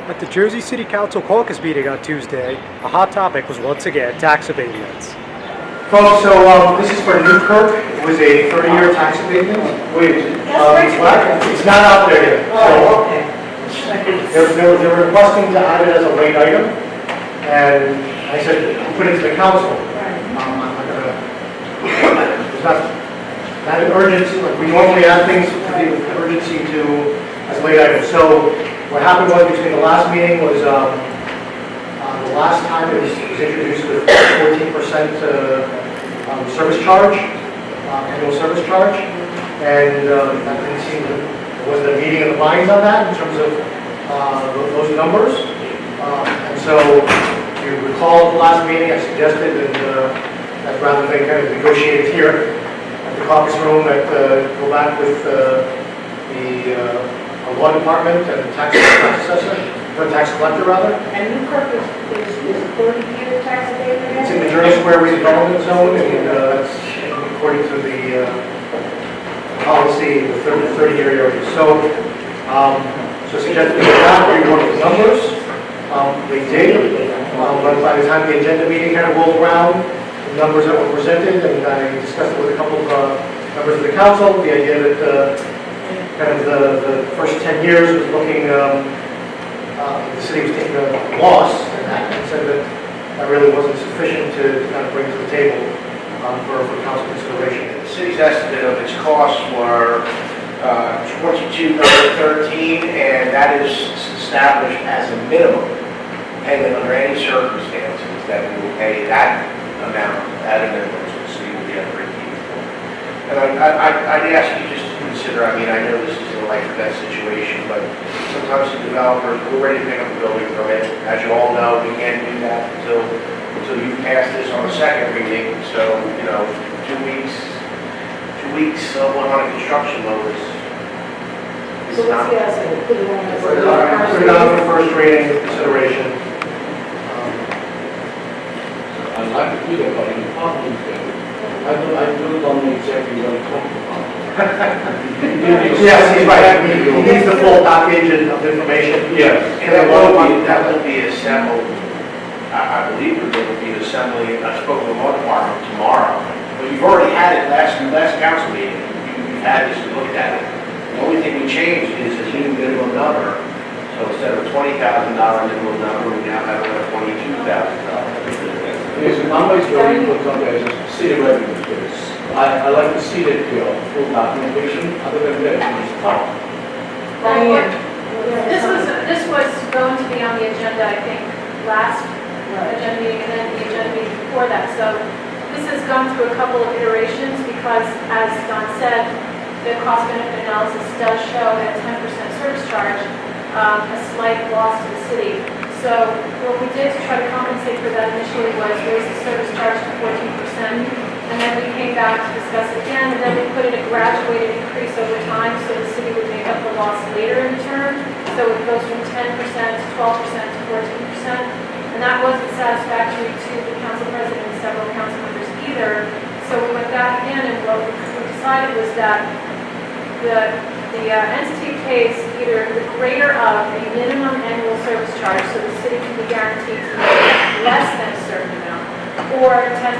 At the Jersey City Council caucus meeting on Tuesday, a hot topic was once again tax abatements. Folks, so this is for Newkirk. It was a 30-year tax abatement. It's not out there yet. Oh, okay. They're requesting to add it as a late item, and I said, put it to the council. I'm not gonna, it's not an urgency, like we normally add things with urgency to as late items. So what happened was between the last meeting was, the last time it was introduced with 14% service charge, annual service charge, and that didn't seem to, there wasn't a meeting of the minds on that in terms of those numbers. And so, if you recall the last meeting, I suggested that rather than kind of negotiate it here at the caucus room, that go back with the law department and the tax assessor, the tax collector rather. And Newkirk is 30-year tax abatement? It's in the Journal Square Redevelopment Zone, and that's according to the policy, the 30-year area. So, suggested we go back, we want the numbers. They did, but by the time the agenda meeting kind of rolled around, the numbers that were presented, and I discussed it with a couple of members of the council, the idea that kind of the first 10 years was looking, the city was taking a loss, and that said that that really wasn't sufficient to kind of bring to the table for council consideration. The city's estimate of its costs were $22,13, and that is established as a minimum payment under any circumstances that we will pay that amount at a minimum, so the city will be at break-even. And I'd ask you just to consider, I mean, I know this is a life or death situation, but sometimes the developers, we're ready to pick up a building permit. As you all know, we can't do that until you pass this on a second reading. So, 2 weeks on a construction loan is So what's not. the estimate? Put it on the Put it on for first reading consideration. I'd like to feel about the apartment building. I don't know exactly what it's talking about. Yes, he's right. He needs the full package of information. Yes. And that will be assembled, I believe we're going to be assembling, I spoke with the law department tomorrow, but you've already had it last council meeting. You've had this looked at it. The only thing we changed is the new minimum number. So instead of a $20,000 minimum number, we now have a $22,000. Yes, I'm always very good on the city revenue bills. I like to see that full documentation, other than that, it's tough. Diane. This was going to be on the agenda, I think, last agenda meeting and then the agenda meeting before that. So this has gone through a couple of iterations because, as Don said, the cost benefit analysis does show at 10% service charge a slight loss to the city. So what we did to try to compensate for that initially was raise the service charge to 14%, and then we came back to discuss it again, and then we put in a graduated increase over time so the city would make up the loss later in the term. So it goes from 10% to 12% to 14%, and that wasn't satisfactory to the council president and several council members either. So we went back again, and what we decided was that the entity pays either the greater of a minimum annual service charge, so the city can be guaranteed to pay less than a certain amount, or 10%, 12%,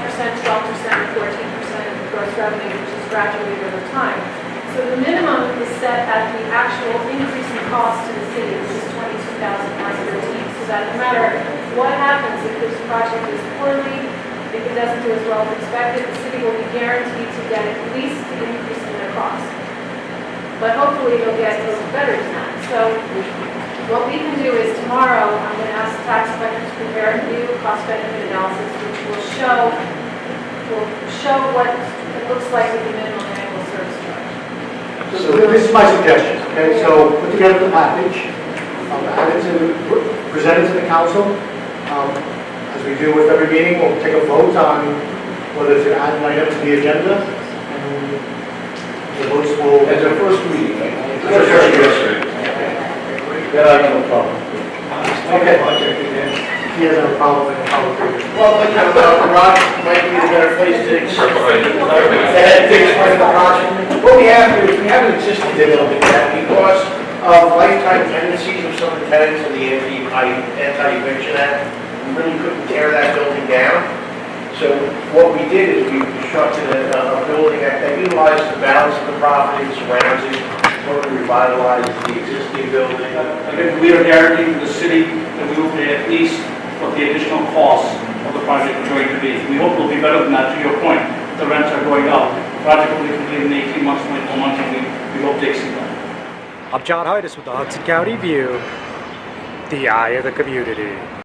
or 14% of the gross revenue, which is graduated over time. So the minimum is set at the actual increase in cost to the city, which is $22,513, so that no matter what happens, if this project is poorly, if it doesn't do as well as expected, the city will be guaranteed to get at least the increase in their cost. But hopefully they'll get a little better than that. So what we can do is tomorrow, I'm going to ask the tax collector to prepare a new cost benefit analysis, which will show what it looks like with the minimum annual service charge. So this is my suggestion, okay? So put together the package, present it to the council. As we do with every meeting, we'll take a vote on whether to add an item to the agenda. And the votes will... As a first reading, right? First reading. Then I have no problem. Okay. He has no problem with the public reading. Well, but Rod might be a better place to explain the project. What we have here is we have an existing building that because of lifetime tendencies of some of the tenants of the Anti-Eviction Act, we really couldn't tear that building down. So what we did is we constructed a building that utilized the balance of the property and surrounds it, in order to revitalize the existing building. Again, we are guaranteeing to the city that we will pay at least what the additional costs of the project are going to be. We hope it will be better than that, to your point. The rents are going up. The project will be completed in 18 months, 24 months, and we hope to exceed that. I'm John Heides with the Hudson County View, the eye of the community.